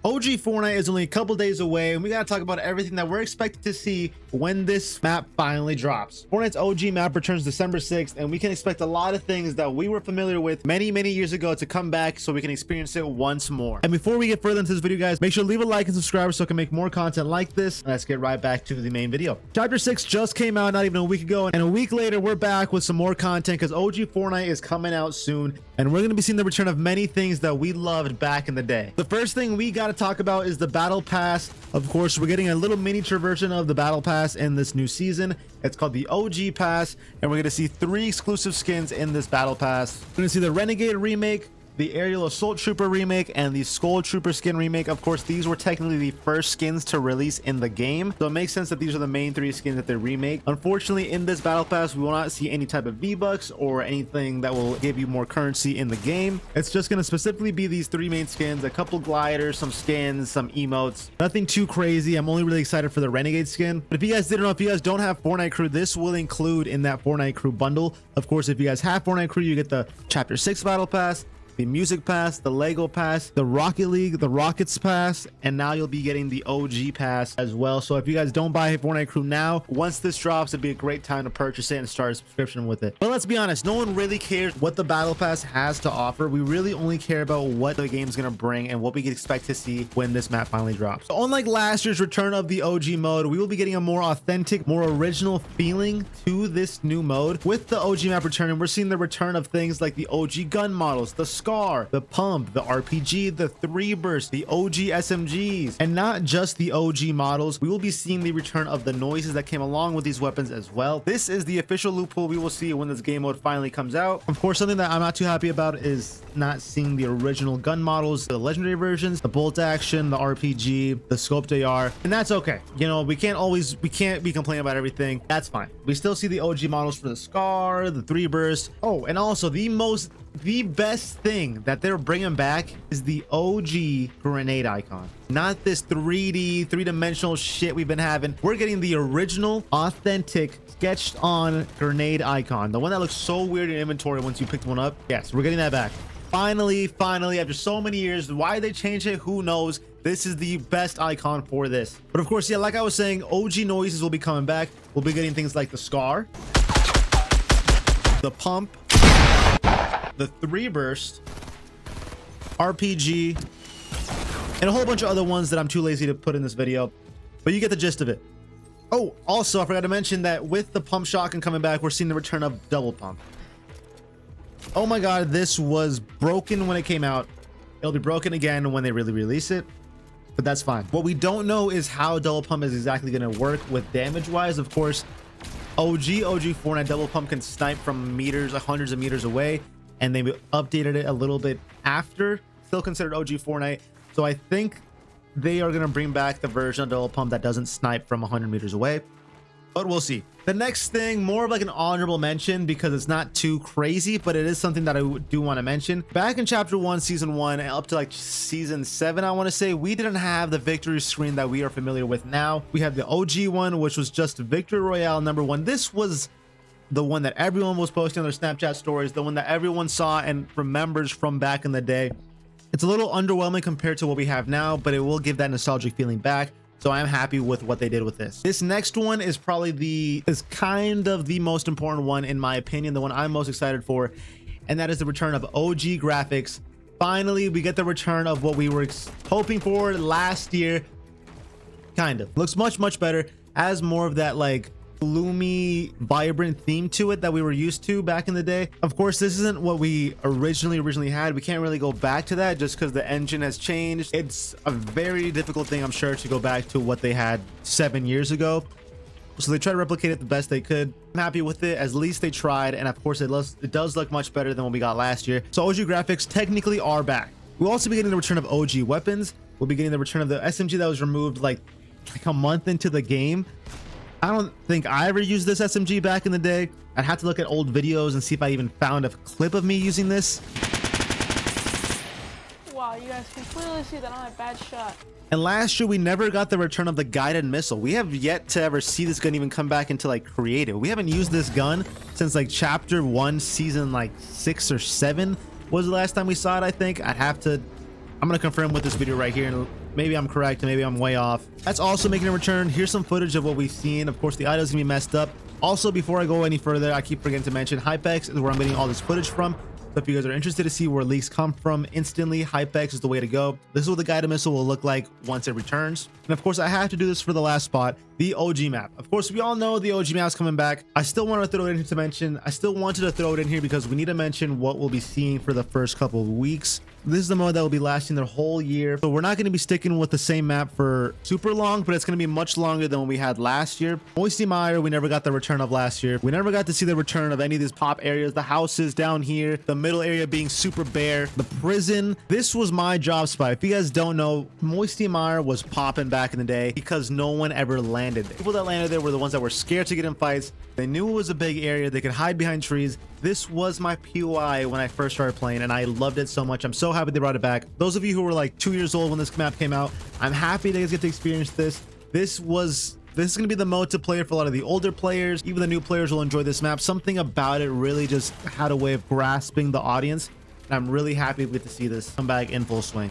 OG Fortnite is only a couple days away, and we gotta talk about everything that we're expected to see when this map finally drops. Fortnite's OG map returns December 6th, and we can expect a lot of things that we were familiar with many years ago to come back so we can experience it once more. And before we get further into this video, guys, make sure to leave a like and subscribe so I can make more content like this. And let's get right back to the main video. Chapter 6 just came out not even a week ago, and a week later we're back with some more content because OG Fortnite is coming out soon, and we're going to be seeing the return of many things that we loved back in the day. The first thing we got to talk about is the battle pass. Of course, we're getting a little miniature version of the battle pass in this new season. It's called the OG pass, and we're going to see 3 exclusive skins in this battle pass. We're going to see the Renegade remake, the Aerial Assault Trooper remake, and the Skull Trooper skin remake. Of course, these were technically the first skins to release in the game, so it makes sense that these are the main 3 skins that they remake. Unfortunately, in this battle pass, we will not see any type of V-Bucks or anything that will give you more currency in the game. It's just going to specifically be these 3 main skins, a couple gliders, some skins, some emotes. Nothing too crazy. I'm only really excited for the Renegade skin. But if you guys didn't know, if you guys don't have Fortnite Crew, this will include in that Fortnite Crew bundle. Of course, if you guys have Fortnite Crew, you get the Chapter 6 battle pass, the music pass, the Lego pass, the Rocket League, the Rockets pass, and now you'll be getting the OG pass as well. So if you guys don't buy Fortnite Crew now, once this drops, it'd be a great time to purchase it and start a subscription with it. But let's be honest, no one really cares what the battle pass has to offer. We really only care about what the game's gonna bring and what we can expect to see when this map finally drops. So unlike last year's return of the OG mode, we will be getting a more authentic, more original feeling to this new mode. With the OG map returning, we're seeing the return of things like the OG gun models, the Scar, the Pump, the RPG, the 3 Burst, the OG SMGs, and not just the OG models. We will be seeing the return of the noises that came along with these weapons as well. This is the official loophole we will see when this game mode finally comes out. Of course, something that I'm not too happy about is not seeing the original gun models, the legendary versions, the bolt action, the RPG, the scoped AR, and that's okay. You know, we can't be complaining about everything. That's fine. We still see the OG models for the Scar, the 3 Burst. Oh, and also the best thing that they're bringing back is the OG grenade icon, not this 3D, 3-dimensional shit we've been having. We're getting the original, authentic, sketched on grenade icon, the one that looks so weird in inventory once you picked one up. Yes, we're getting that back. Finally, after so many years. Why they changed it, who knows? This is the best icon for this. But of course, yeah, like I was saying, OG noises will be coming back. We'll be getting things like the Scar, the Pump, the 3 Burst, RPG, and a whole bunch of other ones that I'm too lazy to put in this video, but you get the gist of it. Oh, also, I forgot to mention that with the Pump Shotgun coming back, we're seeing the return of Double Pump. Oh my god, this was broken when it came out. It'll be broken again when they really release it, but that's fine. What we don't know is how Double Pump is exactly going to work with damage-wise. Of course, OG Fortnite Double Pump can snipe from meters, hundreds of meters away, and they updated it a little bit after, still considered OG Fortnite. So I think they are going to bring back the version of Double Pump that doesn't snipe from 100 meters away, but we'll see. The next thing, more of like an honorable mention because it's not too crazy, but it is something that I do want to mention. Back in chapter 1, season 1, and up to like season 7, I want to say, we didn't have the victory screen that we are familiar with now. We had the OG one, which was just Victory Royale #1. This was the one that everyone was posting on their Snapchat stories, the one that everyone saw and remembers from back in the day. It's a little underwhelming compared to what we have now, but it will give that nostalgic feeling back. So I'm happy with what they did with this. This next one is probably kind of the most important one in my opinion, the one I'm most excited for, and that is the return of OG graphics. Finally, we get the return of what we were hoping for last year. Kind of looks much better, has more of that like gloomy, vibrant theme to it that we were used to back in the day. Of course, this isn't what we originally had. We can't really go back to that just because the engine has changed. It's a very difficult thing, I'm sure, to go back to what they had 7 years ago. So they tried to replicate it the best they could. I'm happy with it. At least they tried, and of course it does look much better than what we got last year. So OG graphics technically are back. We'll also be getting the return of OG weapons. We'll be getting the return of the SMG that was removed like a month into the game. I don't think I ever used this SMG back in the day. I'd have to look at old videos and see if I even found a clip of me using this. Wow, you guys can clearly see that I'm a bad shot. And last year, we never got the return of the guided missile. We have yet to ever see this gun even come back into like creative. We haven't used this gun since like chapter 1, season like 6 or 7 was the last time we saw it, I think. I'd have to I'm gonna confirm with this video right here, and maybe I'm correct and maybe I'm way off. That's also making a return. Here's some footage of what we've seen. Of course, the audio's gonna be messed up. Also, before I go any further, I keep forgetting to mention Hypex is where I'm getting all this footage from. So if you guys are interested to see where leaks come from instantly, Hypex is the way to go. This is what the guided missile will look like once it returns. And of course, I have to do this for the last spot, the OG map. Of course, we all know the OG map is coming back. I still want to throw it in here to mention. I still wanted to throw it in here because we need to mention what we'll be seeing for the first couple of weeks. This is the mode that will be lasting the whole year. So we're not going to be sticking with the same map for super long, but it's going to be much longer than what we had last year. Moisty Mire, we never got the return of last year. We never got to see the return of any of these pop areas, the houses down here, the middle area being super bare, the prison. This was my job spot. If you guys don't know, Moisty Mire was popping back in the day because no one ever landed there. People that landed there were the ones that were scared to get in fights. They knew it was a big area. They could hide behind trees. This was my POI when I first started playing, and I loved it so much. I'm so happy they brought it back. Those of you who were like 2 years old when this map came out, I'm happy that you guys get to experience this. This is going to be the mode to play for a lot of the older players. Even the new players will enjoy this map. Something about it really just had a way of grasping the audience. And I'm really happy we get to see this come back in full swing.